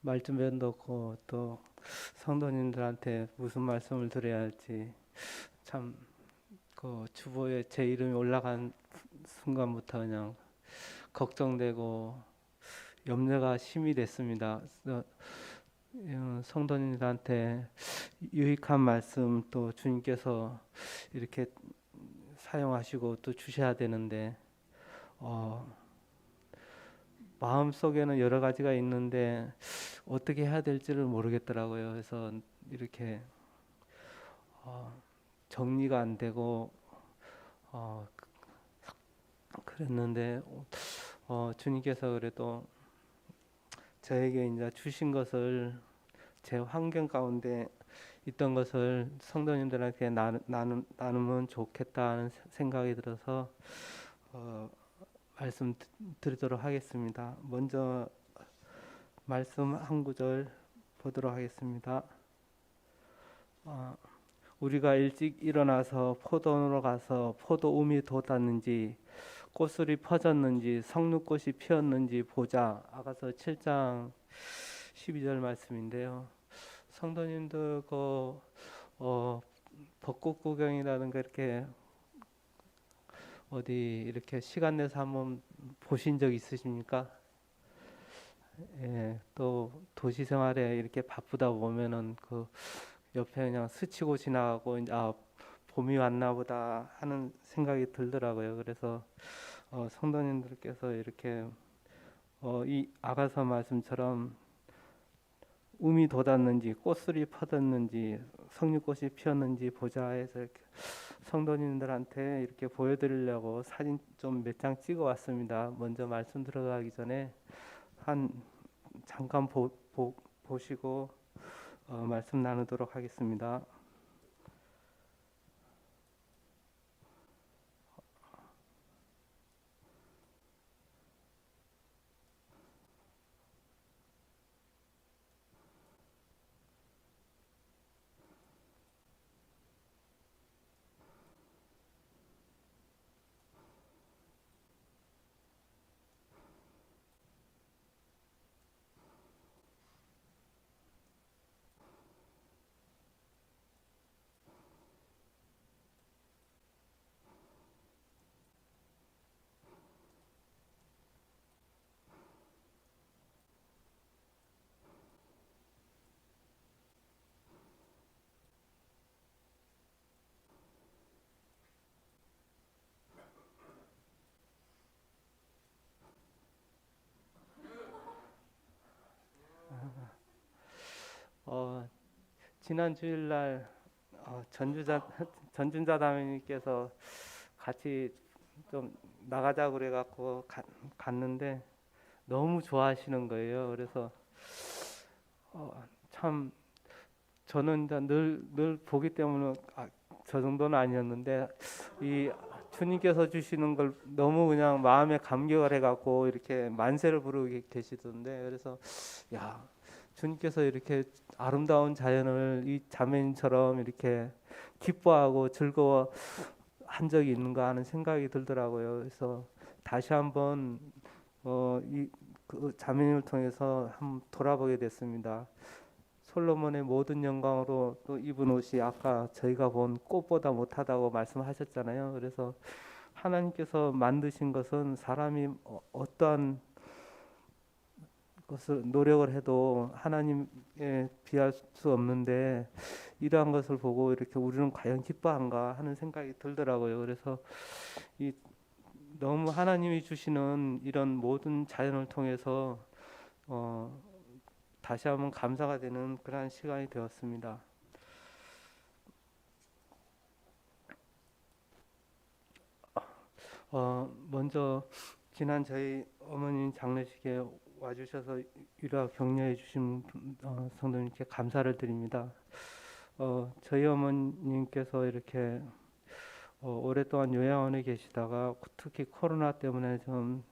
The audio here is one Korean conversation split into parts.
말 좀 해놓고 또 성도님들한테 무슨 말씀을 드려야 할지 참 그 주보에 제 이름이 올라간 순간부터 그냥 걱정되고 염려가 심이 됐습니다. 그래서 성도님들한테 유익한 말씀 또 주님께서 이렇게 사용하시고 또 주셔야 되는데 어, 마음 속에는 여러 가지가 있는데 어떻게 해야 될지를 모르겠더라고요. 그래서 이렇게 어, 정리가 안 되고 어, 그랬는데 주님께서 그래도 저에게 이제 주신 것을 제 환경 가운데 있던 것을 성도님들한테 나누면 좋겠다는 생각이 들어서 어, 말씀 드리도록 하겠습니다. 먼저 말씀 한 구절 보도록 하겠습니다. 어, 우리가 일찍 일어나서 포도원으로 가서 포도움이 돋았는지 꽃술이 퍼졌는지 석류꽃이 피었는지 보자. 아가서 7장 12절 말씀인데요. 성도님들 어, 벚꽃 구경이라든가 이렇게 어디 이렇게 시간 내서 한번 보신 적 있으십니까? 예, 또 도시 생활에 이렇게 바쁘다 보면은 그 옆에 그냥 스치고 지나가고 이제 봄이 왔나 보다 하는 생각이 들더라고요. 그래서 성도님들께서 이렇게 이 아가서 말씀처럼 움이 돋았는지 꽃술이 퍼졌는지 석류꽃이 피었는지 보자 해서 이렇게 성도님들한테 이렇게 보여드리려고 사진 좀 몇 장 찍어 왔습니다. 먼저 말씀 들어가기 전에 한 잠깐 보시고 말씀 나누도록 하겠습니다. 어, 지난 주일날 전준자 다매님께서 같이 좀 나가자고 그래갖고 갔는데 너무 좋아하시는 거예요. 그래서 참 저는 이제 늘 보기 때문에 저 정도는 아니었는데 이 주님께서 주시는 걸 너무 그냥 마음에 감격을 해갖고 이렇게 만세를 부르고 계시던데 그래서 야 주님께서 이렇게 아름다운 자연을 이 자매님처럼 이렇게 기뻐하고 즐거워 한 적이 있는가 하는 생각이 들더라고요. 그래서 다시 한번 그 자매님을 통해서 한번 돌아보게 됐습니다. 솔로몬의 모든 영광으로 또 입은 옷이 아까 저희가 본 꽃보다 못하다고 말씀하셨잖아요. 그래서 하나님께서 만드신 것은 사람이 어떠한 것을 노력을 해도 하나님에 비할 수 없는데 이러한 것을 보고 이렇게 우리는 과연 기뻐한가 하는 생각이 들더라고요. 그래서 이 너무 하나님이 주시는 이런 모든 자연을 통해서 어, 다시 한번 감사가 되는 그러한 시간이 되었습니다. 먼저 지난 저희 어머님 장례식에 와주셔서 위로와 격려해 주신 성도님께 감사를 드립니다. 저희 어머님께서 이렇게 오랫동안 요양원에 계시다가 특히 코로나 때문에 좀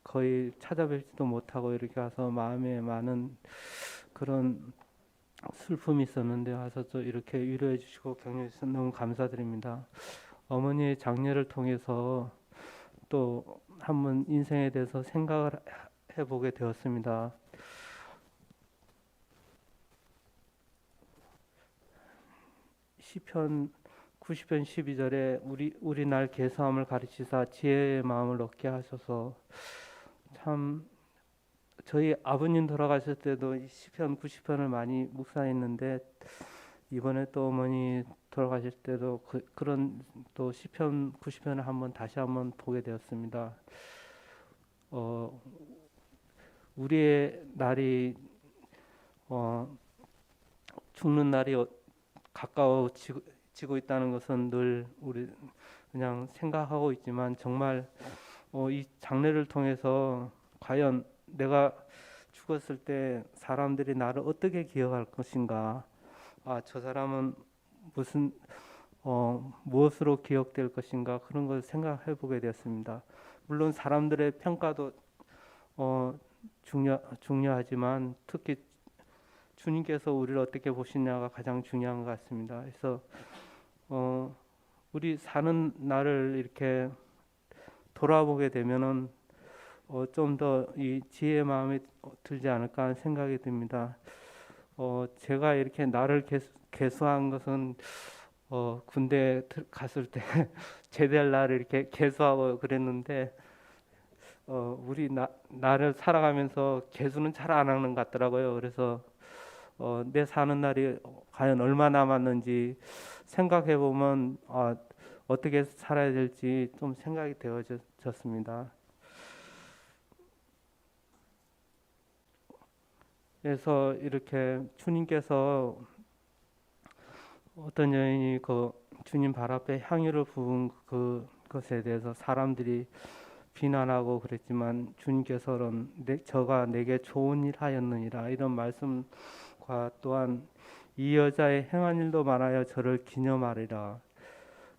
거의 찾아뵙지도 못하고 이렇게 와서 마음에 많은 그런 슬픔이 있었는데 와서 또 이렇게 위로해 주시고 격려해 주셔서 너무 감사드립니다. 어머니의 장례를 통해서 또 한번 인생에 대해서 생각을 해보게 되었습니다. 시편 90편 12절에 우리 날 계수함을 가르치사 지혜의 마음을 얻게 하셔서, 참 저희 아버님 돌아가실 때도 이 시편 90편을 많이 묵상했는데, 이번에 또 어머니 돌아가실 때도 그런 또 시편 90편을 다시 한번 보게 되었습니다. 어, 우리의 날이 죽는 날이 가까워지고 있다는 것은 늘 우리 그냥 생각하고 있지만, 정말 이 장례를 통해서 과연 내가 죽었을 때 사람들이 나를 어떻게 기억할 것인가, 저 사람은 무엇으로 기억될 것인가, 그런 걸 생각해 보게 되었습니다. 물론 사람들의 평가도 중요하지만 특히 주님께서 우리를 어떻게 보시냐가 가장 중요한 것 같습니다. 그래서 우리 사는 날을 이렇게 돌아보게 되면은 좀 더 이 지혜의 마음이 들지 않을까 하는 생각이 듭니다. 제가 이렇게 나를 개수한 것은 군대 갔을 때 제대할 날을 이렇게 개수하고 그랬는데, 우리 나를 살아가면서 개수는 잘 안 하는 것 같더라고요. 그래서 내 사는 날이 과연 얼마 남았는지 생각해 보면 어떻게 살아야 될지 좀 생각이 되어졌습니다. 그래서 이렇게 주님께서 어떤 여인이 그 주님 발 앞에 향유를 부은 그것에 대해서 사람들이 비난하고 그랬지만, 주님께서는 저가 내게 좋은 일 하였느니라, 이런 말씀과 또한 이 여자의 행한 일도 많아야 저를 기념하리라.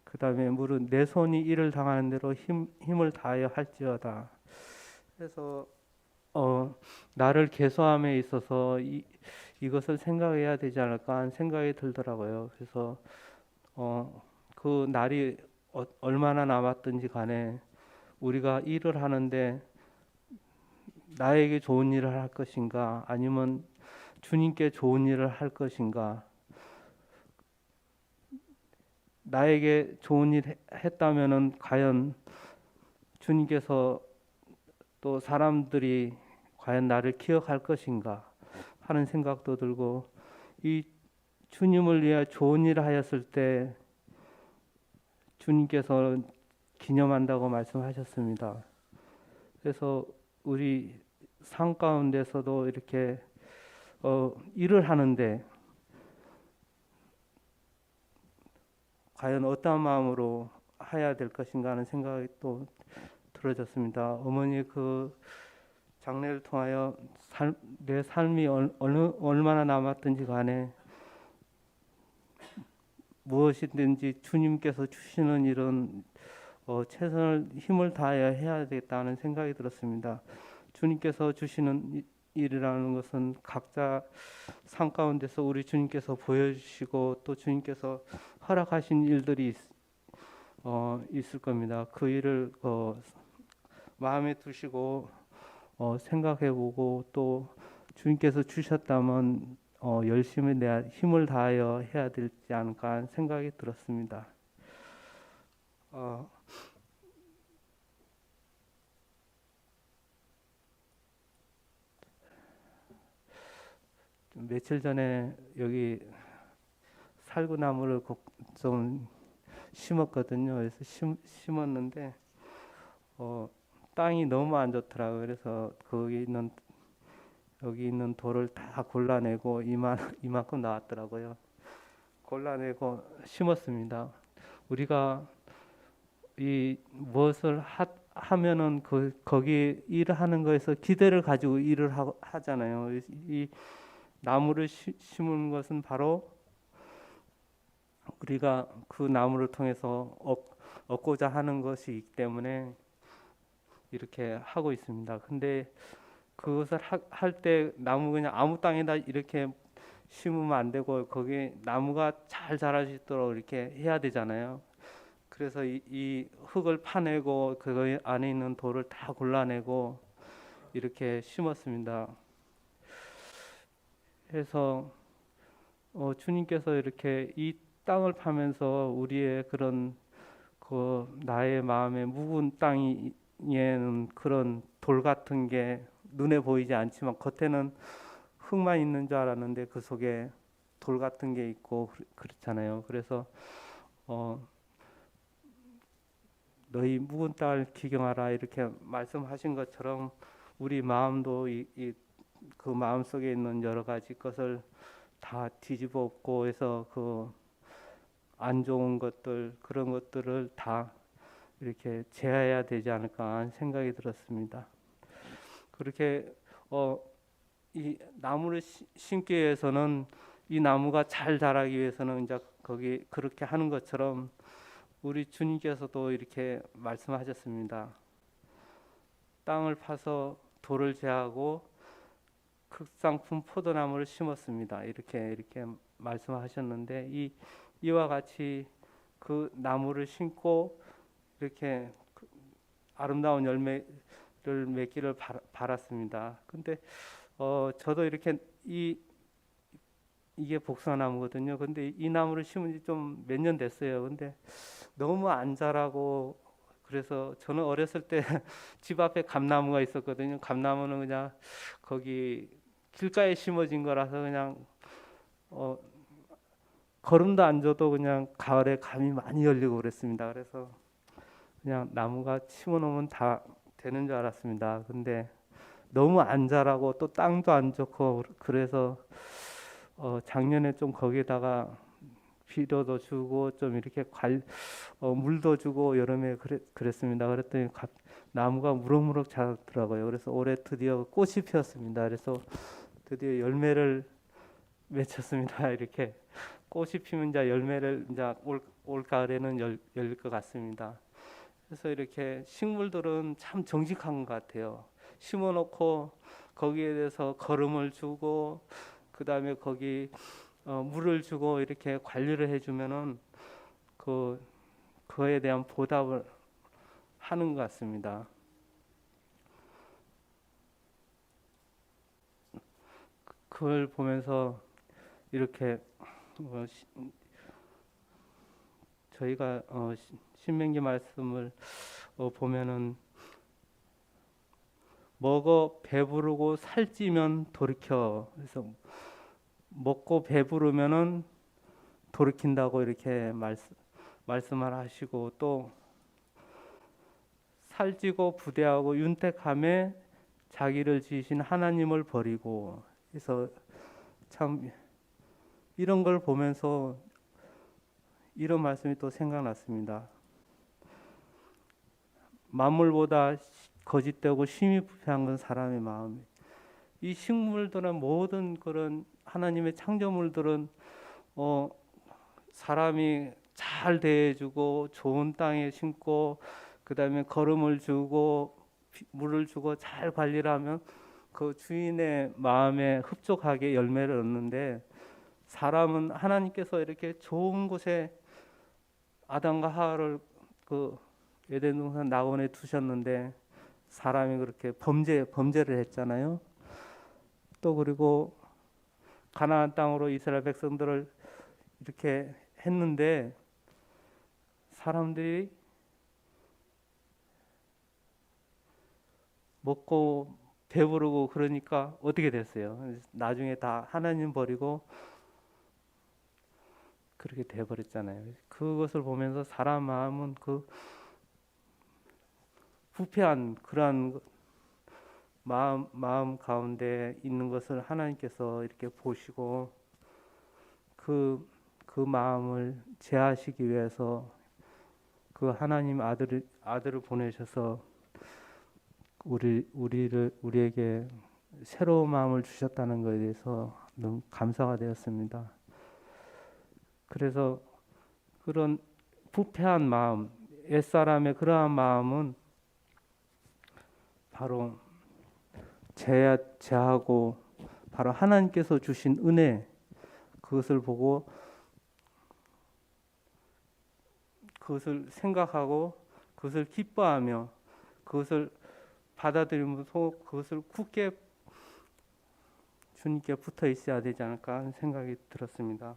그 다음에 무릇 내 손이 이를 당하는 대로 힘을 다하여 할지어다. 그래서 나를 계수함에 있어서 이것을 생각해야 되지 않을까 하는 생각이 들더라고요. 그래서 그 날이 얼마나 남았든지 간에 우리가 일을 하는데 나에게 좋은 일을 할 것인가, 아니면 주님께 좋은 일을 할 것인가. 나에게 좋은 일 했다면은 과연 주님께서 또 사람들이 과연 나를 기억할 것인가 하는 생각도 들고, 이 주님을 위해 좋은 일을 하였을 때 주님께서 기념한다고 말씀하셨습니다. 그래서 우리 삶 가운데서도 이렇게 일을 하는데 과연 어떠한 마음으로 해야 될 것인가 하는 생각이 또 들어졌습니다. 어머니 그 장례를 통하여 내 삶이 얼마나 남았든지 간에 무엇이든지 주님께서 주시는 일은 최선을 힘을 다하여 해야 되겠다는 생각이 들었습니다. 주님께서 주시는 일이라는 것은 각자 삶 가운데서 우리 주님께서 보여주시고 또 주님께서 허락하신 일들이 있을 겁니다. 그 일을 마음에 두시고 생각해보고, 또 주님께서 주셨다면 열심히 내 힘을 다하여 해야 되지 않을까 하는 생각이 들었습니다. 며칠 전에 여기 살구나무를 좀 심었거든요. 그래서 심었는데 땅이 너무 안 좋더라고요. 그래서 여기 있는 돌을 다 골라내고 이만큼 나왔더라고요. 골라내고 심었습니다. 우리가 이 무엇을 하면은 거기 일을 하는 거에서 기대를 가지고 일을 하잖아요. 이 나무를 심은 것은 바로 우리가 그 나무를 통해서 얻고자 하는 것이기 때문에 이렇게 하고 있습니다. 근데 그것을 할 때 나무 그냥 아무 땅에다 이렇게 심으면 안 되고 거기 나무가 잘 자랄 수 있도록 이렇게 해야 되잖아요. 그래서 이 흙을 파내고 그 안에 있는 돌을 다 골라내고 이렇게 심었습니다. 그래서 주님께서 이렇게 이 땅을 파면서 우리의 그런 그 나의 마음의 묵은 땅에는 그런 돌 같은 게 눈에 보이지 않지만 겉에는 흙만 있는 줄 알았는데 그 속에 돌 같은 게 있고 그렇잖아요. 그래서 어, 너희 묵은 땅을 기경하라 이렇게 말씀하신 것처럼 우리 마음도 그 마음 속에 있는 여러 가지 것을 다 뒤집어 엎고 해서 그 안 좋은 것들 그런 것들을 다 이렇게 제어해야 되지 않을까 하는 생각이 들었습니다. 그렇게 이 나무를 심기 위해서는 이 나무가 잘 자라기 위해서는 이제 거기 그렇게 하는 것처럼 우리 주님께서도 이렇게 말씀하셨습니다. 땅을 파서 돌을 제하고 극상품 포도나무를 심었습니다. 이렇게 말씀하셨는데 이와 같이 그 나무를 심고 이렇게 아름다운 열매를 맺기를 바랐습니다. 근데 저도 이렇게 이게 복숭아나무거든요. 근데 이 나무를 심은 지 좀 몇 년 됐어요. 근데 너무 안 자라고 그래서 저는 어렸을 때 집 앞에 감나무가 있었거든요. 감나무는 그냥 거기 길가에 심어진 거라서 그냥 어, 걸음도 안 줘도 그냥 가을에 감이 많이 열리고 그랬습니다. 그래서 그냥 나무가 심어놓으면 다 되는 줄 알았습니다. 근데 너무 안 자라고 또 땅도 안 좋고 그래서 작년에 좀 거기다가 비료도 주고 좀 이렇게 물도 주고 여름에 그랬습니다. 그랬더니 나무가 무럭무럭 자라더라고요. 그래서 올해 드디어 꽃이 피었습니다. 그래서 드디어 열매를 맺혔습니다. 이렇게 꽃이 피면 이제 열매를 이제 올 가을에는 열릴 것 같습니다. 그래서 이렇게 식물들은 참 정직한 것 같아요. 심어놓고 거기에 대해서 거름을 주고 그 다음에 거기 물을 주고 이렇게 관리를 해주면은 그거에 대한 보답을 하는 것 같습니다. 그걸 보면서 이렇게 저희가 신명기 말씀을 보면은 먹어 배부르고 살찌면 돌이켜. 그래서 먹고 배부르면은 돌이킨다고 이렇게 말씀을 하시고 또 살찌고 부대하고 윤택함에 자기를 지으신 하나님을 버리고 그래서 참 이런 걸 보면서 이런 말씀이 또 생각났습니다. 만물보다 거짓되고 심히 부패한 건 사람의 마음이. 이 식물들은 모든 그런 하나님의 창조물들은 사람이 잘 대해주고 좋은 땅에 심고 그 다음에 거름을 주고 물을 주고 잘 관리를 하면 그 주인의 마음에 흡족하게 열매를 얻는데 사람은 하나님께서 이렇게 좋은 곳에 아담과 하와를 그 에덴 동산 낙원에 두셨는데 사람이 그렇게 범죄를 했잖아요. 또 그리고 가나안 땅으로 이스라엘 백성들을 이렇게 했는데 사람들이 먹고 배부르고 그러니까 어떻게 됐어요? 나중에 다 하나님 버리고 그렇게 돼버렸잖아요. 그것을 보면서 사람 마음은 그 부패한 그러한 마음 가운데 있는 것을 하나님께서 이렇게 보시고 그 마음을 제하시기 위해서 그 하나님 아들을 보내셔서 우리에게 새로운 마음을 주셨다는 것에 대해서 너무 감사가 되었습니다. 그래서 그런 부패한 마음, 옛사람의 그러한 마음은 바로 제하고 바로 하나님께서 주신 은혜 그것을 보고 그것을 생각하고 그것을 기뻐하며 그것을 받아들이면서 그것을 굳게 주님께 붙어 있어야 되지 않을까 하는 생각이 들었습니다.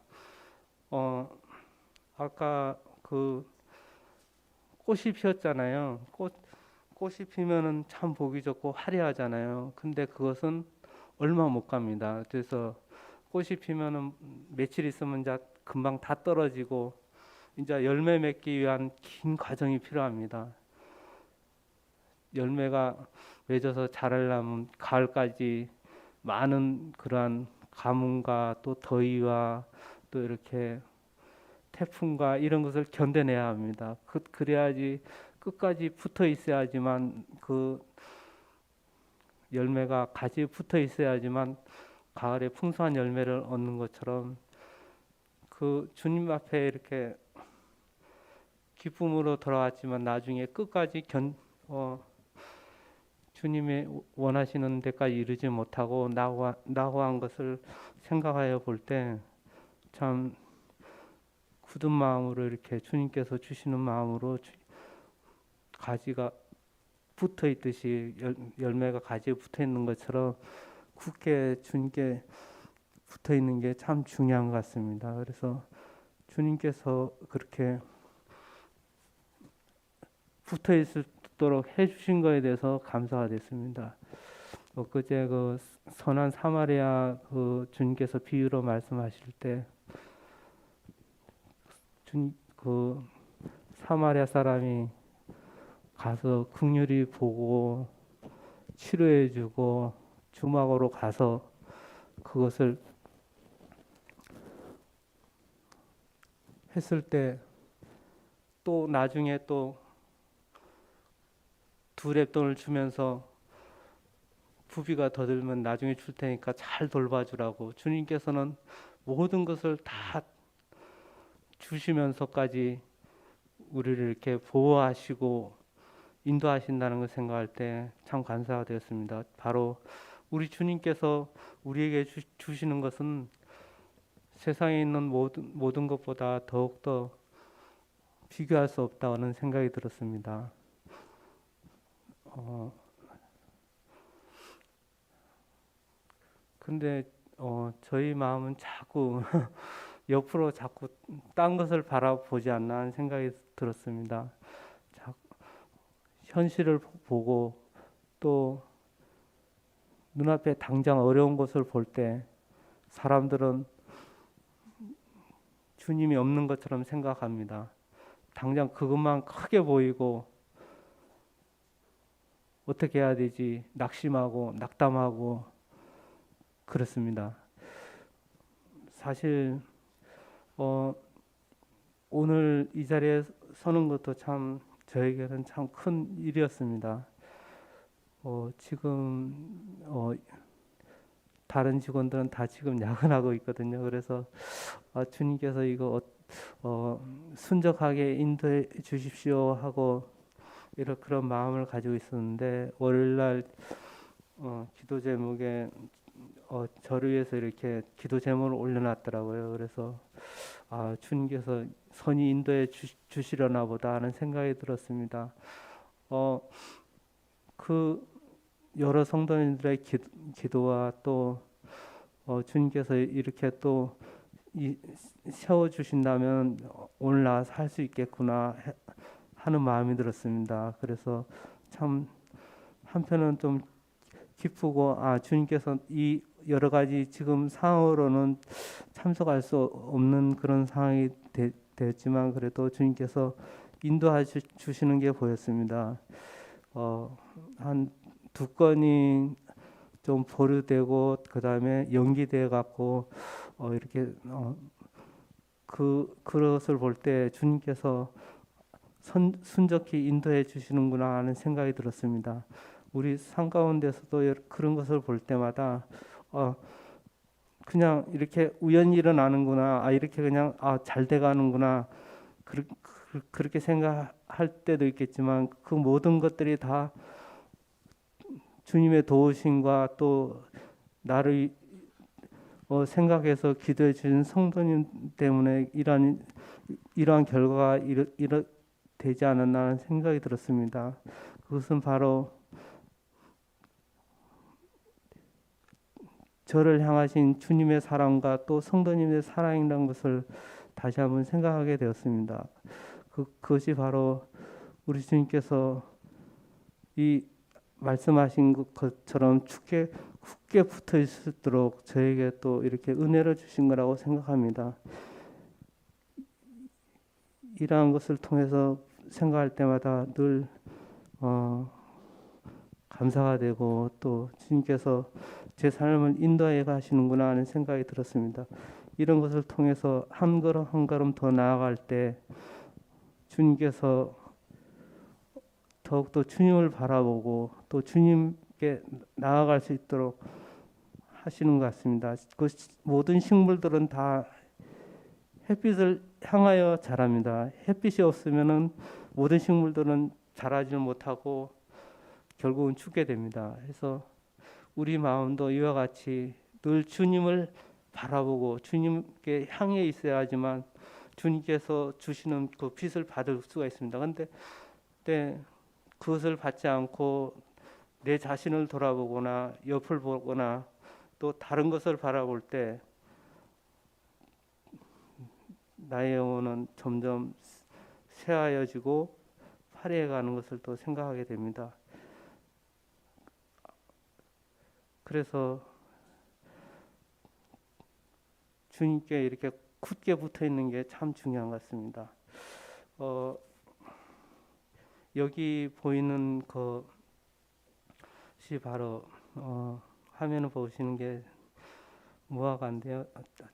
아까 그 꽃이 피었잖아요. 꽃이 피면은 참 보기 좋고 화려하잖아요. 근데 그것은 얼마 못 갑니다. 그래서 꽃이 피면은 며칠 있으면 이제 금방 다 떨어지고 이제 열매 맺기 위한 긴 과정이 필요합니다. 열매가 맺어서 자라려면 가을까지 많은 그러한 가뭄과 또 더위와 또 이렇게 태풍과 이런 것을 견뎌내야 합니다. 그래야지 끝까지 붙어 있어야지만 그 열매가 가지에 붙어 있어야지만 가을에 풍성한 열매를 얻는 것처럼 그 주님 앞에 이렇게 기쁨으로 돌아왔지만 나중에 끝까지 주님의 원하시는 데까지 이르지 못하고 낙오한 것을 생각하여 볼 때 참 굳은 마음으로 이렇게 주님께서 주시는 마음으로 가지가 붙어 있듯이 열매가 가지에 붙어 있는 것처럼 굳게 주님께 붙어 있는 게 참 중요한 것 같습니다. 그래서 주님께서 그렇게 붙어 있도록 해주신 것에 대해서 감사가 됐습니다. 그제 그 선한 사마리아 그 주님께서 비유로 말씀하실 때 그 사마리아 사람이 가서 긍휼히 보고 치료해주고 주막으로 가서 그것을 했을 때 또 나중에 또 두 렙돈을 주면서 부비가 더 들면 나중에 줄 테니까 잘 돌봐주라고 주님께서는 모든 것을 다 주시면서까지 우리를 이렇게 보호하시고 인도하신다는 걸 생각할 때 참 감사가 되었습니다. 바로 우리 주님께서 우리에게 주시는 것은 세상에 있는 모든 것보다 더욱더 비교할 수 없다는 생각이 들었습니다. 근데 저희 마음은 자꾸 옆으로 자꾸 딴 것을 바라보지 않나 하는 생각이 들었습니다. 현실을 보고 또 눈앞에 당장 어려운 것을 볼 때 사람들은 주님이 없는 것처럼 생각합니다. 당장 그것만 크게 보이고 어떻게 해야 되지 낙심하고 낙담하고 그렇습니다. 사실 오늘 이 자리에 서는 것도 참 저에게는 참 큰 일이었습니다. 지금 다른 직원들은 다 지금 야근하고 있거든요. 그래서 주님께서 이거 순적하게 인도해 주십시오 하고 이런 그런 마음을 가지고 있었는데 월요일날 기도 제목에 저를 위해서 이렇게 기도 제목을 올려놨더라고요. 그래서 주님께서 선히 인도해 주시려나 보다 하는 생각이 들었습니다. 그 여러 성도님들의 기도와 또 주님께서 이렇게 또 세워주신다면 오늘 나와서 할 수 있겠구나 하는 마음이 들었습니다. 그래서 참 한편은 좀 기쁘고 주님께서 이 여러 가지 지금 상황으로는 참석할 수 없는 그런 상황이 됐지만 그래도 주님께서 인도해 주시는 게 보였습니다. 한 두 건이 좀 보류되고 그 다음에 연기돼 갖고 이렇게 그것을 볼 때 주님께서 순적히 인도해 주시는구나 하는 생각이 들었습니다. 우리 삶 가운데서도 그런 것을 볼 때마다 그냥 이렇게 우연히 일어나는구나, 이렇게 그냥 잘 돼가는구나 그렇게 생각할 때도 있겠지만 그 모든 것들이 다 주님의 도우심과 또 나를 생각해서 기도해 주신 성도님 때문에 이러한 결과가 되지 않았나 하는 생각이 들었습니다. 그것은 바로 저를 향하신 주님의 사랑과 또 성도님의 사랑이라는 것을 다시 한번 생각하게 되었습니다. 그것이 바로 우리 주님께서 이 말씀하신 것처럼 굳게 붙어 있도록 저에게 또 이렇게 은혜를 주신 거라고 생각합니다. 이러한 것을 통해서 생각할 때마다 늘 감사가 되고 또 주님께서 제 삶을 인도해 가시는구나 하는 생각이 들었습니다. 이런 것을 통해서 한 걸음 한 걸음 더 나아갈 때 주님께서 더욱더 주님을 바라보고 또 주님께 나아갈 수 있도록 하시는 것 같습니다. 그 모든 식물들은 다 햇빛을 향하여 자랍니다. 햇빛이 없으면은 모든 식물들은 자라지 못하고 결국은 죽게 됩니다. 그래서 우리 마음도 이와 같이 늘 주님을 바라보고 주님께 향해 있어야 하지만 주님께서 주시는 그 빛을 받을 수가 있습니다. 근데 그것을 받지 않고 내 자신을 돌아보거나 옆을 보거나 또 다른 것을 바라볼 때 나의 영혼은 점점 쇠하여지고 파래해가는 것을 또 생각하게 됩니다. 그래서 주님께 이렇게 굳게 붙어 있는 게 참 중요한 것 같습니다. 여기 보이는 것이 바로 화면을 보시는 게 무화과인데요.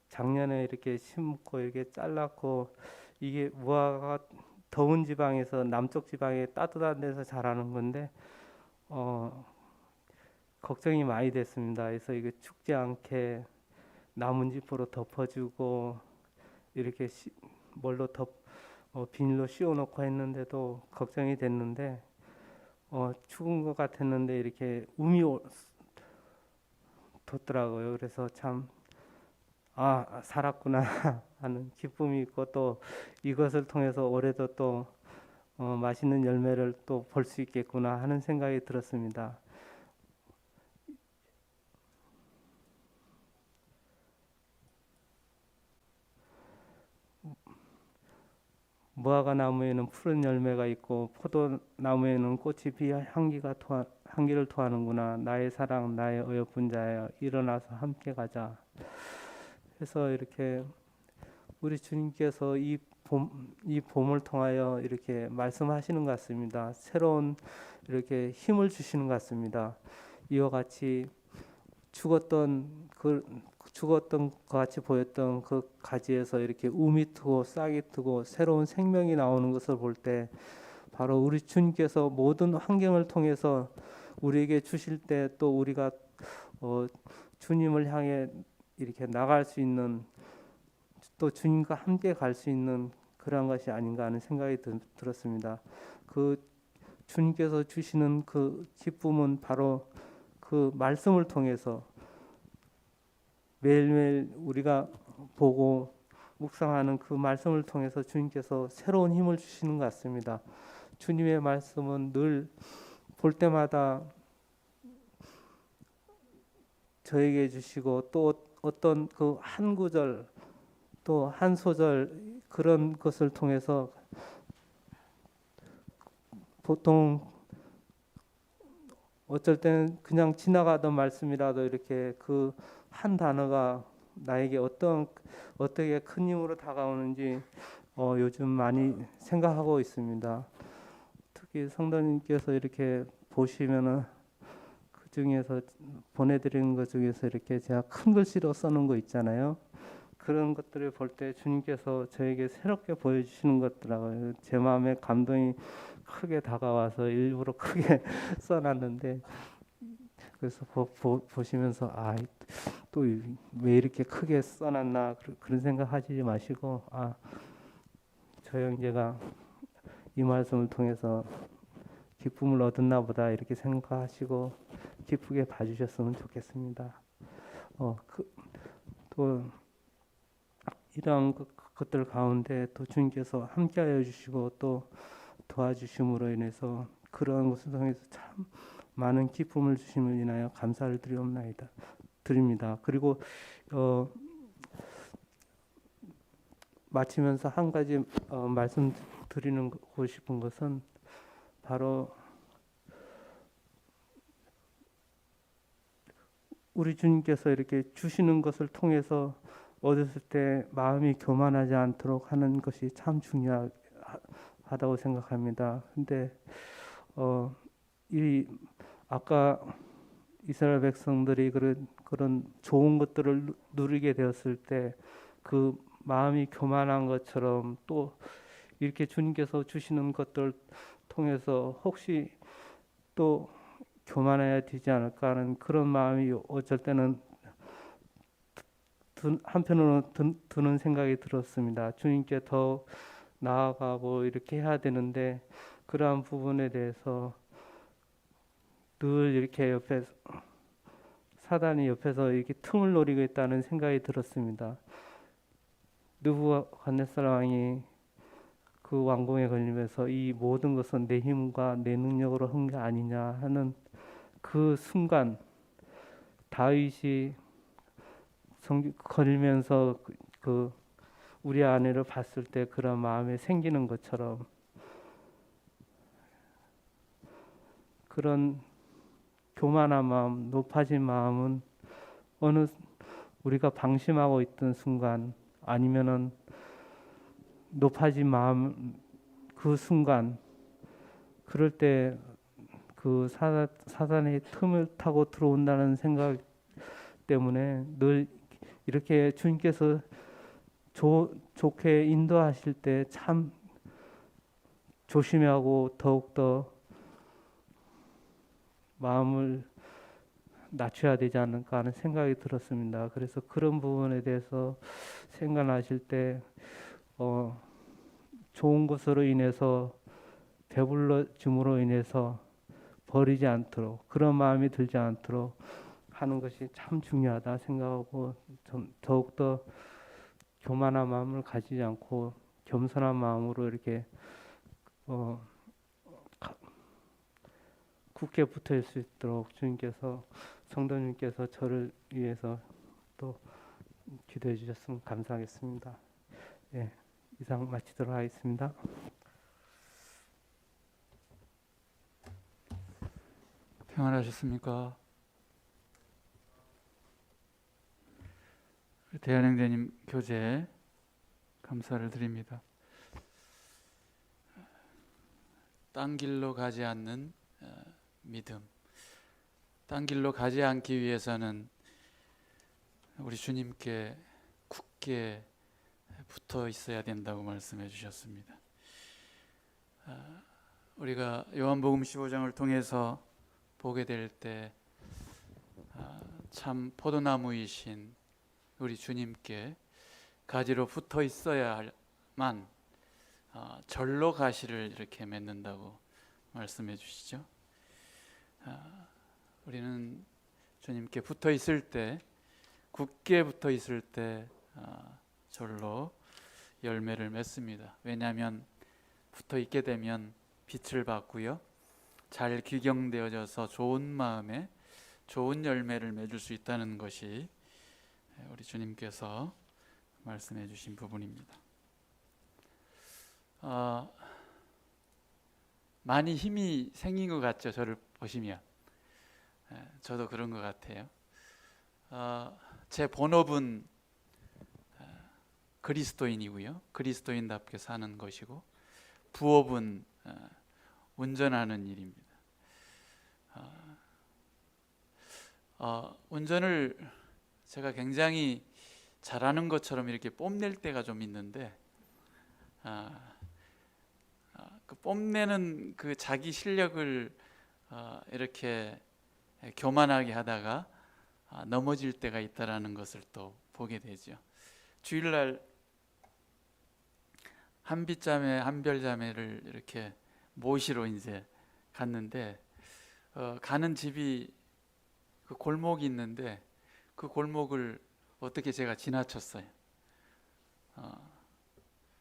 작년에 이렇게 심고 이렇게 잘랐고 이게 무화과가 더운 지방에서 남쪽 지방에 따뜻한 데서 자라는 건데 걱정이 많이 됐습니다. 그래서 이게 죽지 않게 나뭇잎으로 덮어주고 이렇게 뭘로 비닐로 씌워놓고 했는데도 걱정이 됐는데 죽은 것 같았는데 이렇게 um이 돋더라고요. 그래서 참 살았구나 하는 기쁨이 있고 또 이것을 통해서 올해도 또 맛있는 열매를 또 볼 수 있겠구나 하는 생각이 들었습니다. 무화과 나무에는 푸른 열매가 있고 포도나무에는 꽃이 피 향기를 토하는구나. 나의 사랑 나의 어여쁜 자여 일어나서 함께 가자. 그래서 이렇게 우리 주님께서 이 봄을 통하여 이렇게 말씀하시는 것 같습니다. 새로운 이렇게 힘을 주시는 것 같습니다. 이와 같이 죽었던 것 같이 보였던 그 가지에서 이렇게 움이 트고 싹이 트고 새로운 생명이 나오는 것을 볼 때 바로 우리 주님께서 모든 환경을 통해서 우리에게 주실 때 또 우리가 주님을 향해 이렇게 나갈 수 있는 또 주님과 함께 갈 수 있는 그런 것이 아닌가 하는 생각이 들었습니다. 그 주님께서 주시는 그 기쁨은 바로 그 말씀을 통해서 매일매일 우리가 보고 묵상하는 그 말씀을 통해서 주님께서 새로운 힘을 주시는 것 같습니다. 주님의 말씀은 늘 볼 때마다 저에게 주시고 또 어떤 그 한 구절 또 한 소절 그런 것을 통해서 보통 어쩔 때는 그냥 지나가던 말씀이라도 이렇게 그 한 단어가 나에게 어떻게 큰 힘으로 다가오는지 요즘 많이 생각하고 있습니다. 특히 성도님께서 이렇게 보시면은 그 중에서 보내드리는 것 중에서 이렇게 제가 큰 글씨로 써놓은 거 있잖아요. 그런 것들을 볼 때 주님께서 저에게 새롭게 보여주시는 것더라고요. 제 마음에 감동이 크게 다가와서 일부러 크게 써놨는데 그래서 보시면서 또 왜 이렇게 크게 써놨나 그런 생각하지 마시고 저 형제가 이 말씀을 통해서 기쁨을 얻었나 보다 이렇게 생각하시고 기쁘게 봐주셨으면 좋겠습니다. 또 이러한 것들 가운데 또 주님께서 함께하여 주시고 또 도와주심으로 인해서 그러한 것을 통해서 참 많은 기쁨을 주심을 인하여 감사를 드립니다. 그리고 마치면서 한 가지 말씀드리고 싶은 것은 바로 우리 주님께서 이렇게 주시는 것을 통해서 얻었을 때 마음이 교만하지 않도록 하는 것이 참 중요하다고 생각합니다. 근데 이 아까 이스라엘 백성들이 그런 좋은 것들을 누리게 되었을 때 그 마음이 교만한 것처럼 또 이렇게 주님께서 주시는 것들을 통해서 혹시 또 교만해야 되지 않을까 하는 그런 마음이 어쩔 때는 한편으로는 드는 생각이 들었습니다. 주님께 더 나아가고 이렇게 해야 되는데 그러한 부분에 대해서 늘 이렇게 사단이 옆에서 이렇게 틈을 노리고 있다는 생각이 들었습니다. 느부갓네살 왕이 그 왕궁에 걸리면서 이 모든 것은 내 힘과 내 능력으로 한 게 아니냐 하는 그 순간 다윗이 걸면서 그 우리 아내를 봤을 때 그런 마음이 생기는 것처럼 그런 교만한 마음, 높아진 마음은 어느 우리가 방심하고 있던 순간 아니면은 높아진 마음 그 순간 그럴 때 그 사단의 틈을 타고 들어온다는 생각 때문에 늘 이렇게 주님께서 좋게 인도하실 때 참 조심하고 더욱더 마음을 낮춰야 되지 않을까 하는 생각이 들었습니다. 그래서 그런 부분에 대해서 생각하실 때 좋은 것으로 인해서 배불러짐으로 인해서 버리지 않도록 그런 마음이 들지 않도록 하는 것이 참 중요하다 생각하고 더욱더 교만한 마음을 가지지 않고 겸손한 마음으로 이렇게 굳게 붙어 있을 수 있도록 주님께서 성도님께서 저를 위해서 또 기도해 주셨으면 감사하겠습니다. 예, 이상 마치도록 하겠습니다. 평안하셨습니까? 대한행대님 교재 감사를 드립니다. 딴 길로 가지 않는 믿음. 딴 길로 가지 않기 위해서는 우리 주님께 굳게 붙어 있어야 된다고 말씀해 주셨습니다. 우리가 요한복음 15장을 통해서 보게 될 때 참 포도나무이신 우리 주님께 가지로 붙어 있어야만 절로 가시를 이렇게 맺는다고 말씀해 주시죠. 우리는 주님께 붙어 있을 때, 굳게 붙어 있을 때 절로 열매를 맺습니다. 왜냐하면 붙어 있게 되면 빛을 받고요, 잘 귀경되어져서 좋은 마음에 좋은 열매를 맺을 수 있다는 것이 우리 주님께서 말씀해 주신 부분입니다. 많이 힘이 생긴 것 같죠? 저를 보시면. 저도 그런 것 같아요. 제 본업은 그리스도인이고요, 그리스도인답게 사는 것이고, 부업은 운전하는 일입니다. 운전을 제가 굉장히 잘하는 것처럼 이렇게 뽐낼 때가 좀 있는데, 그 뽐내는 그 자기 실력을 이렇게 교만하게 하다가 넘어질 때가 있다라는 것을 또 보게 되죠. 주일날 한빛자매, 한별자매를 이렇게 모시러 이제 갔는데, 가는 집이 그 골목이 있는데 그 골목을 어떻게 제가 지나쳤어요.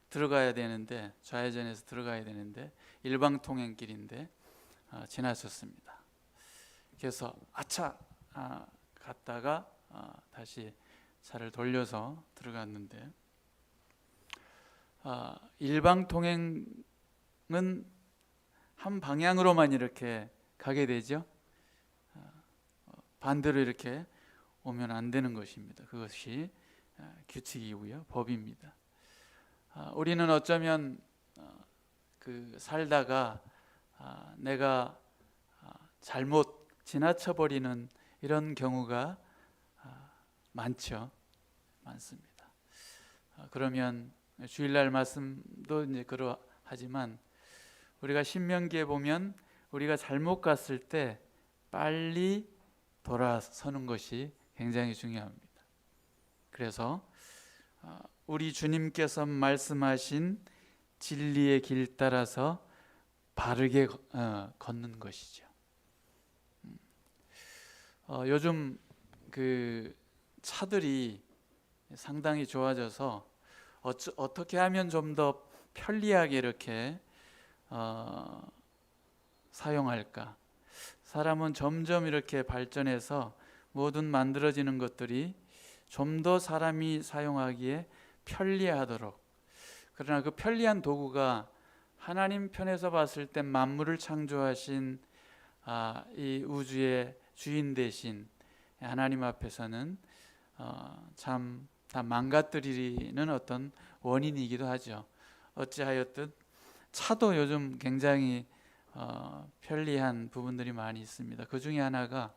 들어가야 되는데, 좌회전해서 들어가야 되는데 일방통행길인데 지나쳤습니다. 그래서 아차 갔다가 다시 차를 돌려서 들어갔는데, 일방 통행은 한 방향으로만 이렇게 가게 되죠. 반대로 이렇게 오면 안 되는 것입니다. 그것이 규칙이고요, 법입니다. 우리는 어쩌면 살다가 내가 잘못 지나쳐 버리는 이런 경우가 많습니다. 그러면 주일날 말씀도 이제 그러하지만 우리가 신명기에 보면 우리가 잘못 갔을 때 빨리 돌아서는 것이 굉장히 중요합니다. 그래서 우리 주님께서 말씀하신 진리의 길 따라서 바르게 걷는 것이죠. 요즘 차들이 상당히 좋아져서 어떻게 하면 좀 더 편리하게 이렇게 사용할까? 사람은 점점 이렇게 발전해서 모든 만들어지는 것들이 좀 더 사람이 사용하기에 편리하도록, 그러나 그 편리한 도구가 하나님 편에서 봤을 때 만물을 창조하신 이 우주의 주인 되신 하나님 앞에서는 참 다 망가뜨리는 어떤 원인이기도 하죠. 어찌하였든 차도 요즘 굉장히 편리한 부분들이 많이 있습니다. 그 중에 하나가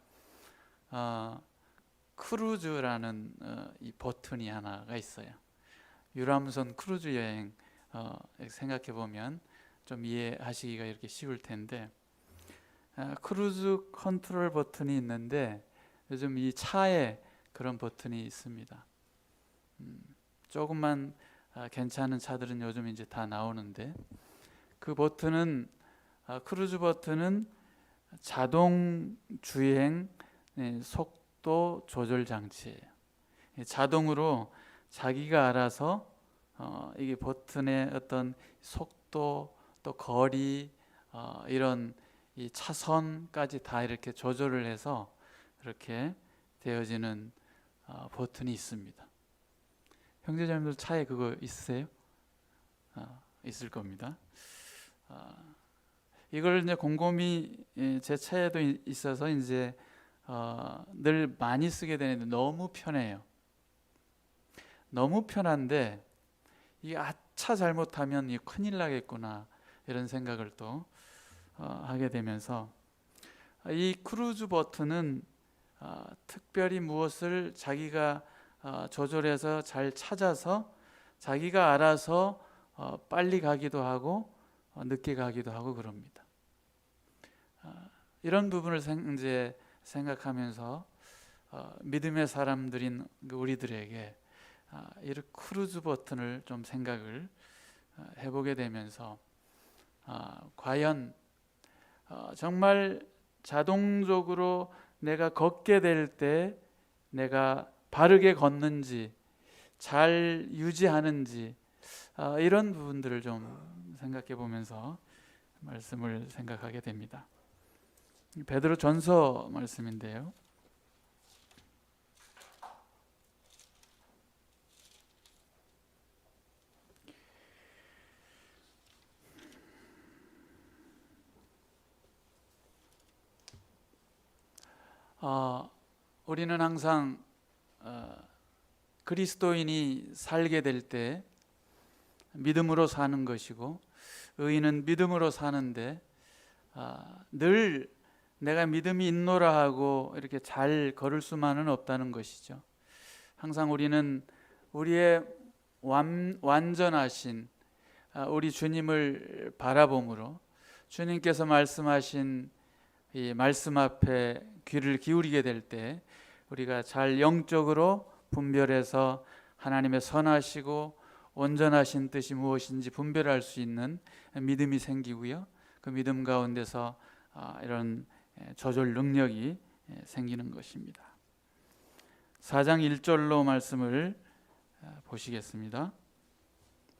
크루즈라는 이 버튼이 하나가 있어요. 유람선 크루즈 여행 생각해 보면 좀 이해하시기가 이렇게 쉬울 텐데, 크루즈 컨트롤 버튼이 있는데 요즘 이 차에 그런 버튼이 있습니다. 조금만 괜찮은 차들은 요즘 이제 다 나오는데, 그 버튼은 크루즈 버튼은 자동 주행 속도 조절 장치예요. 자동으로 자기가 알아서 이게 버튼의 어떤 속도 또 거리 이런 이 차선까지 다 이렇게 조절을 해서 이렇게 되어지는 버튼이 있습니다. 형제자매들 차에 그거 있으세요? 있을 겁니다. 이걸 이제 곰곰이 제 차에도 있어서 이제 늘 많이 쓰게 되는데 너무 편해요. 너무 편한데 이 아차 잘못하면 이 큰일 나겠구나 이런 생각을 또 하게 되면서, 이 크루즈 버튼은 특별히 무엇을 자기가 조절해서 잘 찾아서 자기가 알아서 빨리 가기도 하고 늦게 가기도 하고 그럽니다. 이런 부분을 이제 생각하면서 믿음의 사람들인 우리들에게 이 크루즈 버튼을 좀 생각을 해보게 되면서, 과연 정말 자동적으로 내가 걷게 될 때 내가 바르게 걷는지 잘 유지하는지 이런 부분들을 좀 생각해 보면서 말씀을 생각하게 됩니다. 베드로 전서 말씀인데요. 우리는 항상 그리스도인이 살게 될 때 믿음으로 사는 것이고, 의인은 믿음으로 사는데 늘 내가 믿음이 있노라 하고 이렇게 잘 걸을 수만은 없다는 것이죠. 항상 우리는 우리의 완전하신 우리 주님을 바라봄으로 주님께서 말씀하신 이 말씀 앞에 귀를 기울이게 될 때 우리가 잘 영적으로 분별해서 하나님의 선하시고 온전하신 뜻이 무엇인지 분별할 수 있는 믿음이 생기고요. 그 믿음 가운데서 이런 조절 능력이 생기는 것입니다. 4장 1절로 말씀을 보시겠습니다.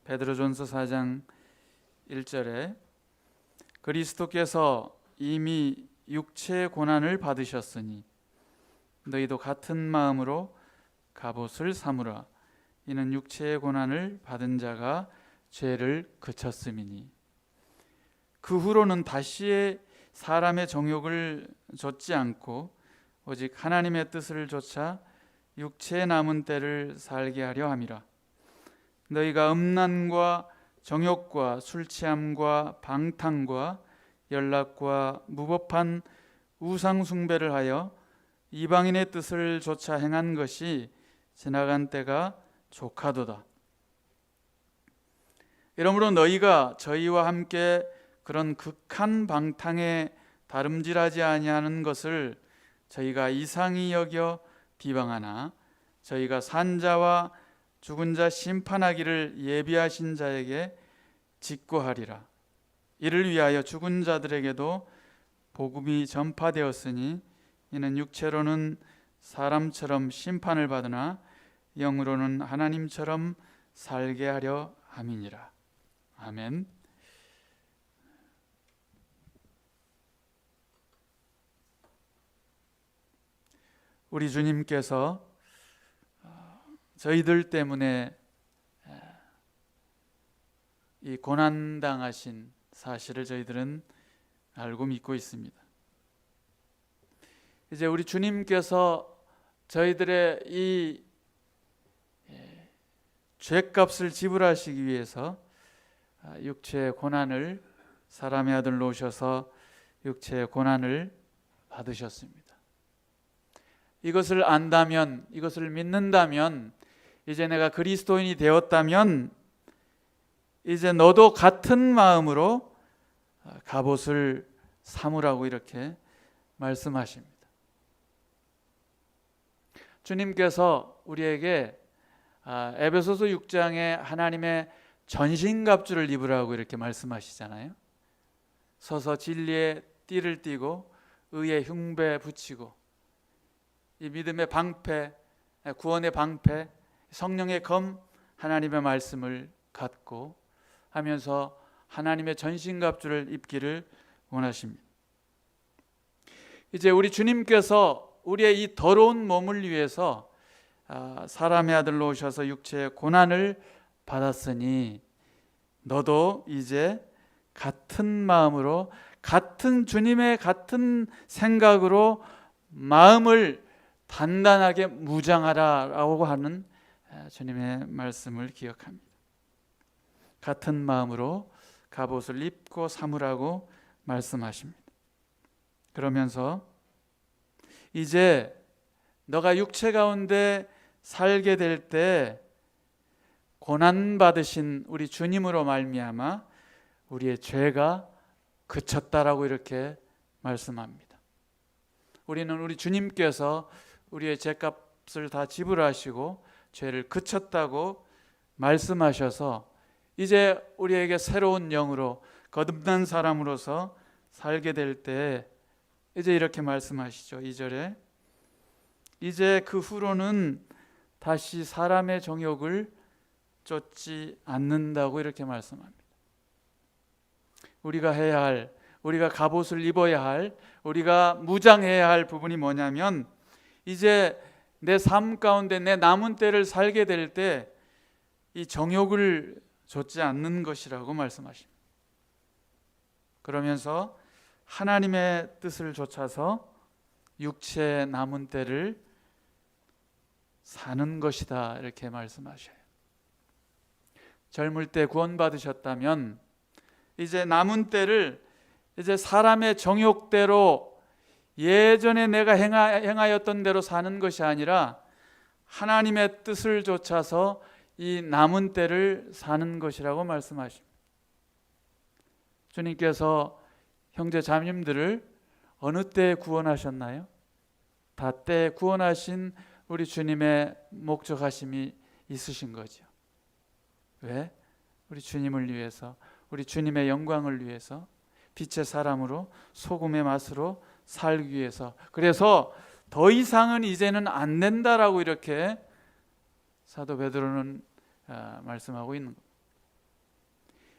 베드로전서 4장 1절에 그리스도께서 이미 육체의 고난을 받으셨으니 너희도 같은 마음으로 갑옷을 삼으라. 이는 육체의 고난을 받은 자가 죄를 그쳤음이니 그 후로는 다시 사람의 정욕을 좇지 않고 오직 하나님의 뜻을 좇아 육체에 남은 때를 살게 하려 함이라. 너희가 음란과 정욕과 술 취함과 방탕과 연락과 무법한 우상 숭배를 하여 이방인의 뜻을 좇아 행한 것이 지나간 때가 족하도다. 이러므로 너희가 저희와 함께 그런 극한 방탕에 다름질하지 아니하는 것을 저희가 이상히 여겨 비방하나 저희가 산자와 죽은 자 심판하기를 예비하신 자에게 직고하리라. 이를 위하여 죽은 자들에게도 복음이 전파되었으니 이는 육체로는 사람처럼 심판을 받으나 영으로는 하나님처럼 살게 하려 함이니라. 아멘. 우리 주님께서 저희들 때문에 이 고난당하신 사실을 저희들은 알고 믿고 있습니다. 이제 우리 주님께서 저희들의 이 죄값을 지불하시기 위해서 육체의 고난을 사람의 아들로 오셔서 육체의 고난을 받으셨습니다. 이것을 안다면, 이것을 믿는다면, 이제 내가 그리스도인이 되었다면 이제 너도 같은 마음으로 갑옷을 삼으라고 이렇게 말씀하십니다. 주님께서 우리에게 에베소서 6장에 하나님의 전신갑주를 입으라고 이렇게 말씀하시잖아요. 서서 진리의 띠를 띠고 의의 흉배 붙이고 이 믿음의 방패, 구원의 방패, 성령의 검, 하나님의 말씀을 갖고 하면서 하나님의 전신갑주를 입기를 원하십니다. 이제 우리 주님께서 우리의 이 더러운 몸을 위해서 사람의 아들로 오셔서 육체의 고난을 받았으니 너도 이제 같은 마음으로 같은 주님의 같은 생각으로 마음을 단단하게 무장하라라고 하는 주님의 말씀을 기억합니다. 같은 마음으로 갑옷을 입고 삼으라고 말씀하십니다. 그러면서 이제 너가 육체 가운데 살게 될 때 고난 받으신 우리 주님으로 말미암아 우리의 죄가 그쳤다라고 이렇게 말씀합니다. 우리는 우리 주님께서 우리의 죄값을 다 지불하시고 죄를 그쳤다고 말씀하셔서 이제 우리에게 새로운 영으로 거듭난 사람으로서 살게 될 때 이제 이렇게 말씀하시죠. 2절에 이제 그 후로는 다시 사람의 정욕을 쫓지 않는다고 이렇게 말씀합니다. 우리가 해야 할, 우리가 갑옷을 입어야 할, 우리가 무장해야 할 부분이 뭐냐면 이제 내 삶 가운데 내 남은 때를 살게 될 때 이 정욕을 좇지 않는 것이라고 말씀하십니다. 그러면서 하나님의 뜻을 좇아서 육체의 남은 때를 사는 것이다 이렇게 말씀하셔요. 젊을 때 구원받으셨다면 이제 남은 때를 이제 사람의 정욕대로 예전에 내가 행하였던 대로 사는 것이 아니라 하나님의 뜻을 좇아서 이 남은 때를 사는 것이라고 말씀하십니다. 주님께서 형제 자매님들을 어느 때 구원하셨나요? 다 때 구원하신 우리 주님의 목적하심이 있으신 거죠. 왜? 우리 주님을 위해서, 우리 주님의 영광을 위해서, 빛의 사람으로 소금의 맛으로 살기 위해서. 그래서 더 이상은 이제는 안 된다라고 이렇게 사도 베드로는 말씀하고 있는 겁니다.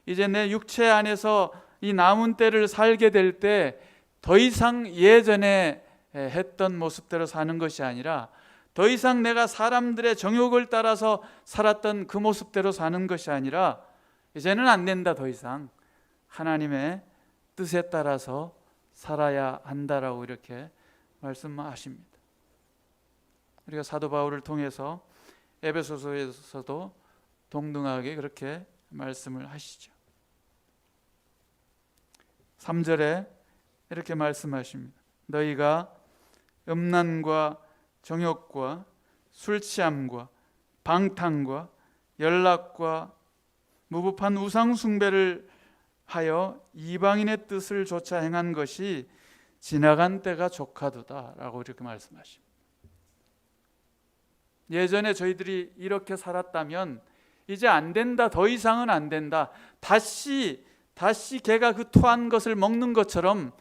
이제 내 육체 안에서 이 남은 때를 살게 될 때 더 이상 예전에 했던 모습대로 사는 것이 아니라 더 이상 내가 사람들의 정욕을 따라서 살았던 그 모습대로 사는 것이 아니라 이제는 안 된다. 더 이상 하나님의 뜻에 따라서 살아야 한다라고 이렇게 말씀하십니다. 우리가 사도 바울을 통해서 에베소서에서도 동등하게 그렇게 말씀을 하시죠. 3절에 이렇게 말씀하십니다. 너희가 음란과 정욕과 술 취함과 방탕과 연락과 무법한 우상 숭배를 하여 이방인의 뜻을 조차 행한 것이 지나간 때가 족하도다라고 이렇게 말씀하십니다. 예전에 저희들이 이렇게 살았다면 이제 안 된다. 더 이상은 안 된다. 다시 개가 그 토한 것을 먹는 것처럼,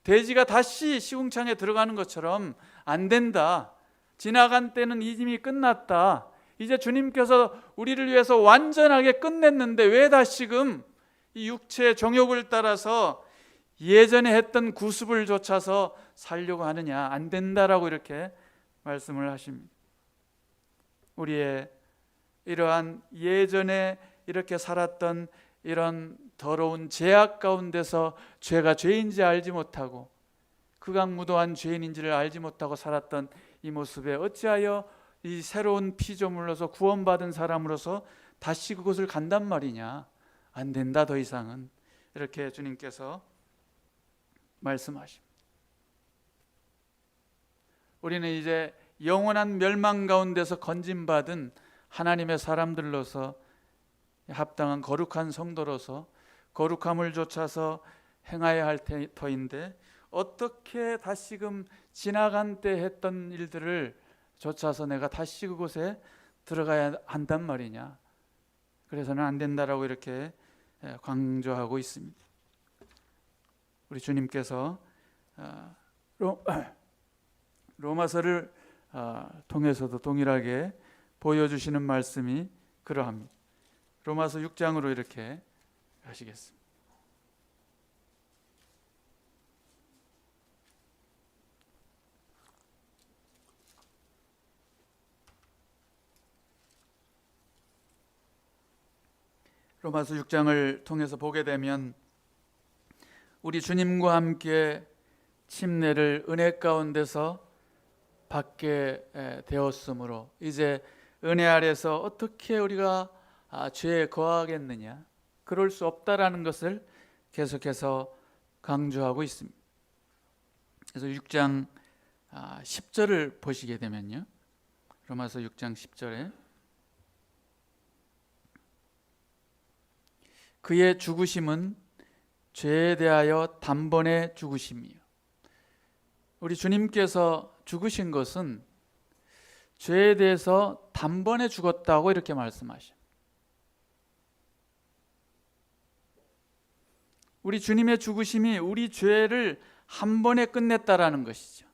돼지가 다시 시궁창에 들어가는 것처럼 안 된다. 지나간 때는 이미 끝났다. 이제 주님께서 우리를 위해서 완전하게 끝냈는데 왜 다시금 이 육체의 정욕을 따라서 예전에 했던 구습을 좇아서 살려고 하느냐. 안 된다라고 이렇게 말씀을 하십니다. 우리의 이러한 예전에 이렇게 살았던 이런 더러운 죄악 가운데서 죄가 죄인지 알지 못하고 극악무도한 죄인인지를 알지 못하고 살았던 이 모습에 어찌하여 이 새로운 피조물로서 구원받은 사람으로서 다시 그곳을 간단 말이냐. 안 된다. 더 이상은. 이렇게 주님께서 말씀하십니다. 우리는 이제 영원한 멸망 가운데서 건진받은 하나님의 사람들로서 합당한 거룩한 성도로서 거룩함을 좇아서 행하여야 할 터인데 어떻게 다시금 지나간 때 했던 일들을 좇아서 내가 다시 그곳에 들어가야 한단 말이냐. 그래서는 안 된다라고 이렇게 강조하고 있습니다. 우리 주님께서 로마서를 통해서도 동일하게 보여주시는 말씀이 그러합니다. 로마서 6장으로 이렇게 하시겠습니다. 로마서 6장을 통해서 보게 되면 우리 주님과 함께 침례를 은혜 가운데서 받게 되었으므로 이제 은혜 아래서 어떻게 우리가 죄에 거하겠느냐. 그럴 수 없다라는 것을 계속해서 강조하고 있습니다. 그래서 6장 10절을 보시게 되면요. 로마서 6장 10절에 그의 죽으심은 죄에 대하여 단번에 죽으심이요. 우리 주님께서 죽으신 것은 죄에 대해서 단번에 죽었다고 이렇게 말씀하셔요. 우리 주님의 죽으심이 우리 죄를 한 번에 끝냈다라는 것이죠.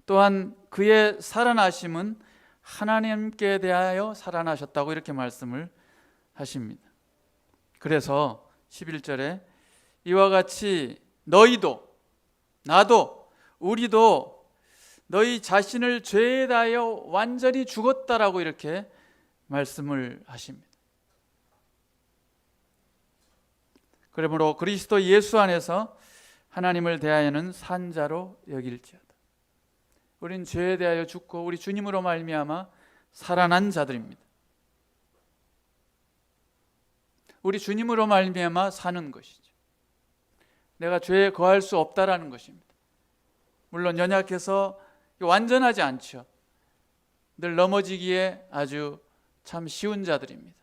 또한 그의 살아나심은 하나님께 대하여 살아나셨다고 이렇게 말씀을 하십니다. 그래서 11절에 이와 같이 너희도 나도 우리도 너희 자신을 죄에 대하여 완전히 죽었다라고 이렇게 말씀을 하십니다. 그러므로 그리스도 예수 안에서 하나님을 대하여는 산자로 여길지어다. 우린 죄에 대하여 죽고 우리 주님으로 말미암아 살아난 자들입니다. 우리 주님으로 말미암아 사는 것이죠. 내가 죄에 거할 수 없다라는 것입니다. 물론 연약해서 완전하지 않죠. 늘 넘어지기에 아주 참 쉬운 자들입니다.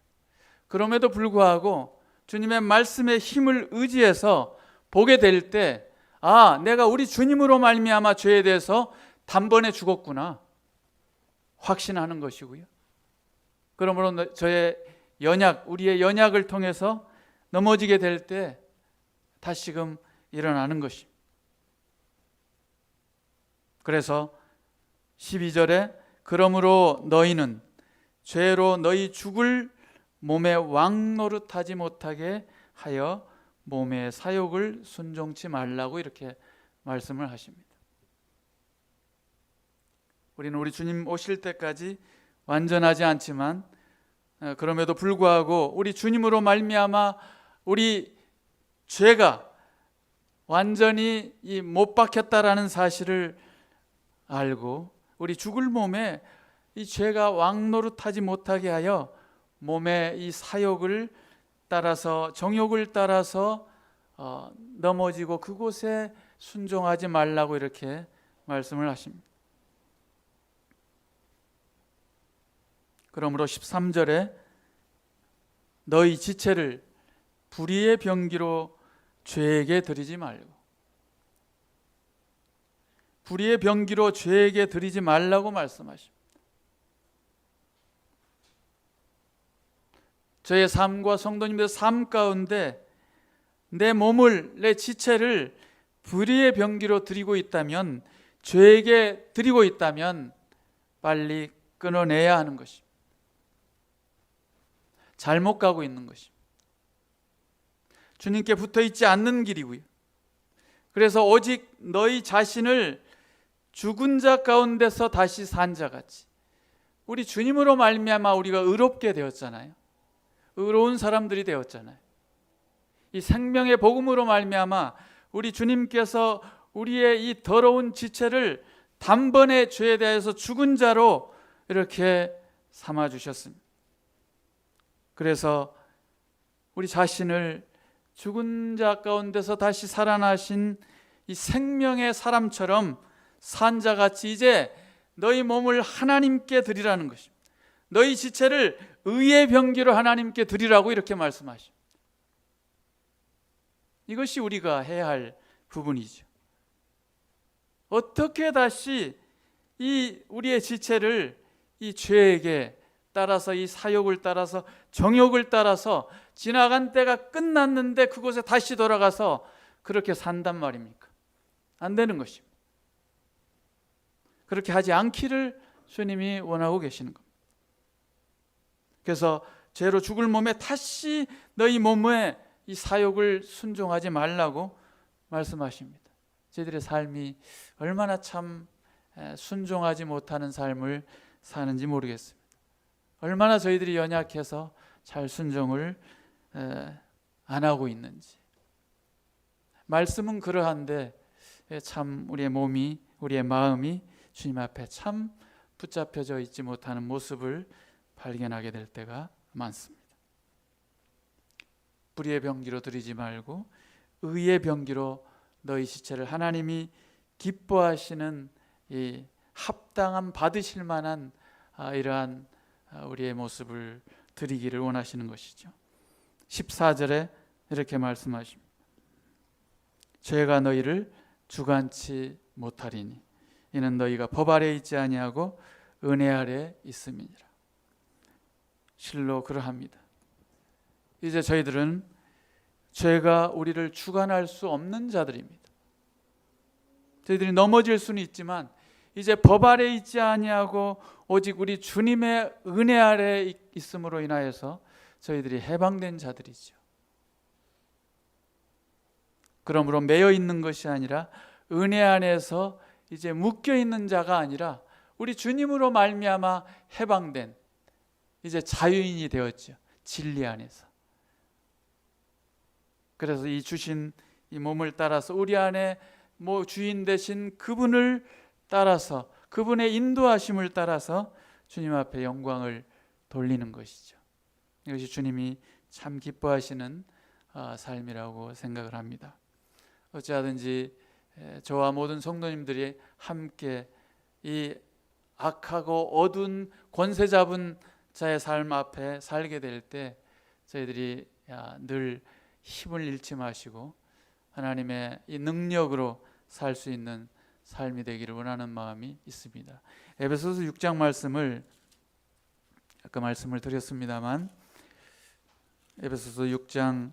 그럼에도 불구하고 주님의 말씀의 힘을 의지해서 보게 될 때 내가 우리 주님으로 말미암아 죄에 대해서 단번에 죽었구나 확신하는 것이고요. 그러므로 저의 우리의 연약을 통해서 넘어지게 될 때 다시금 일어나는 것입니다. 그래서 12절에 그러므로 너희는 죄로 너희 죽을 몸에 왕노릇하지 못하게 하여 몸의 사욕을 순종치 말라고 이렇게 말씀을 하십니다. 우리는 우리 주님 오실 때까지 완전하지 않지만 그럼에도 불구하고 우리 주님으로 말미암아 우리 죄가 완전히 못 박혔다라는 사실을 알고 우리 죽을 몸에 이 죄가 왕노릇하지 못하게 하여 몸의 이 사욕을 따라서 정욕을 따라서 넘어지고 그곳에 순종하지 말라고 이렇게 말씀을 하십니다. 그러므로 13절에 너희 지체를 불의의 병기로 죄에게 드리지 말고, 불의의 병기로 죄에게 드리지 말라고 말씀하십니다. 저의 삶과 성도님들의 삶 가운데 내 몸을, 내 지체를 불의의 병기로 드리고 있다면, 죄에게 드리고 있다면 빨리 끊어내야 하는 것입니다. 잘못 가고 있는 것입니다. 주님께 붙어 있지 않는 길이고요. 그래서 오직 너희 자신을 죽은 자 가운데서 다시 산 자같이, 우리 주님으로 말미암아 우리가 의롭게 되었잖아요. 의로운 사람들이 되었잖아요. 이 생명의 복음으로 말미암아 우리 주님께서 우리의 이 더러운 지체를 단번에 죄에 대해서 죽은 자로 이렇게 삼아 주셨습니다. 그래서 우리 자신을 죽은 자 가운데서 다시 살아나신 이 생명의 사람처럼 산 자같이 이제 너희 몸을 하나님께 드리라는 것입니다. 너희 지체를 의의 병기로 하나님께 드리라고 이렇게 말씀하십니다. 이것이 우리가 해야 할 부분이죠. 어떻게 다시 이 우리의 지체를 이 죄에게 따라서, 이 사욕을 따라서, 정욕을 따라서 지나간 때가 끝났는데 그곳에 다시 돌아가서 그렇게 산단 말입니까? 안 되는 것입니다. 그렇게 하지 않기를 주님이 원하고 계시는 겁니다. 그래서 죄로 죽을 몸에 다시 너희 몸에 이 사욕을 순종하지 말라고 말씀하십니다. 저희들의 삶이 얼마나 참 순종하지 못하는 삶을 사는지 모르겠습니다. 얼마나 저희들이 연약해서 잘 순종을 안 하고 있는지. 말씀은 그러한데 참 우리의 몸이, 우리의 마음이 주님 앞에 참 붙잡혀져 있지 못하는 모습을 발견하게 될 때가 많습니다. 불의의 병기로 드리지 말고 의의 병기로 너희 지체를 하나님이 기뻐하시는 이 합당한 받으실 만한 이러한 우리의 모습을 드리기를 원하시는 것이죠. 14절에 이렇게 말씀하십니다. 죄가 너희를 주관치 못하리니 이는 너희가 법 아래 있지 아니하고 은혜 아래 있음이니라. 실로 그러합니다. 이제 저희들은 죄가 우리를 주관할 수 없는 자들입니다. 저희들이 넘어질 수는 있지만 이제 법 아래 있지 아니하고 오직 우리 주님의 은혜 아래 있음으로 인하여서 저희들이 해방된 자들이죠. 그러므로 매여 있는 것이 아니라 은혜 안에서 이제 묶여 있는 자가 아니라 우리 주님으로 말미암아 해방된 이제 자유인이 되었죠. 진리 안에서. 그래서 이 주신 이 몸을 따라서 우리 안에 주인 되신 그분을 따라서, 그분의 인도하심을 따라서 주님 앞에 영광을 돌리는 것이죠. 이것이 주님이 참 기뻐하시는 삶이라고 생각을 합니다. 어찌하든지 저와 모든 성도님들이 함께 이 악하고 어두운 권세 잡은 자의 삶 앞에 살게 될 때 저희들이 늘 힘을 잃지 마시고 하나님의 이 능력으로 살 수 있는 삶이 되기를 원하는 마음이 있습니다. 에베소서 6장 말씀을 아까 말씀을 드렸습니다만 에베소서 6장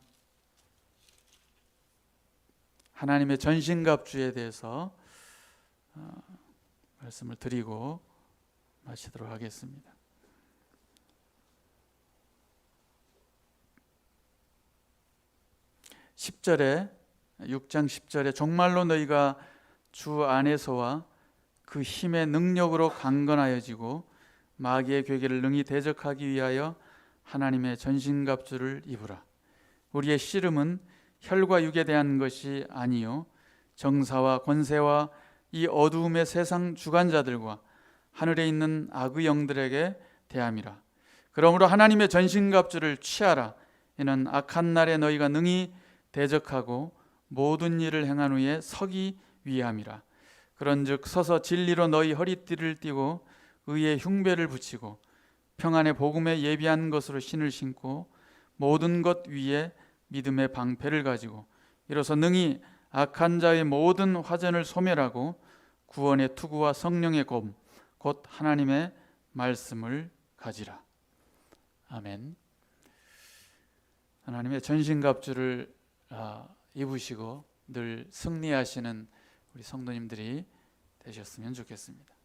하나님의 전신갑주에 대해서 말씀을 드리고 마치도록 하겠습니다. 10절에 6장 10절에 정말로 너희가 주 안에서와 그 힘의 능력으로 강건하여지고 마귀의 괴계를 능히 대적하기 위하여 하나님의 전신갑주를 입으라. 우리의 씨름은 혈과 육에 대한 것이 아니요 정사와 권세와 이 어두움의 세상 주관자들과 하늘에 있는 악의 영들에게 대함이라. 그러므로 하나님의 전신갑주를 취하라. 이는 악한 날에 너희가 능히 대적하고 모든 일을 행한 후에 서기 위함이라. 그런즉 서서 진리로 너희 허리띠를 띠고 의의 흉배를 붙이고 평안의 복음에 예비한 것으로 신을 신고 모든 것 위에 믿음의 방패를 가지고 이로써 능히 악한 자의 모든 화전을 소멸하고 구원의 투구와 성령의 검 곧 하나님의 말씀을 가지라. 아멘. 하나님의 전신갑주를 입으시고 늘 승리하시는 우리 성도님들이 되셨으면 좋겠습니다.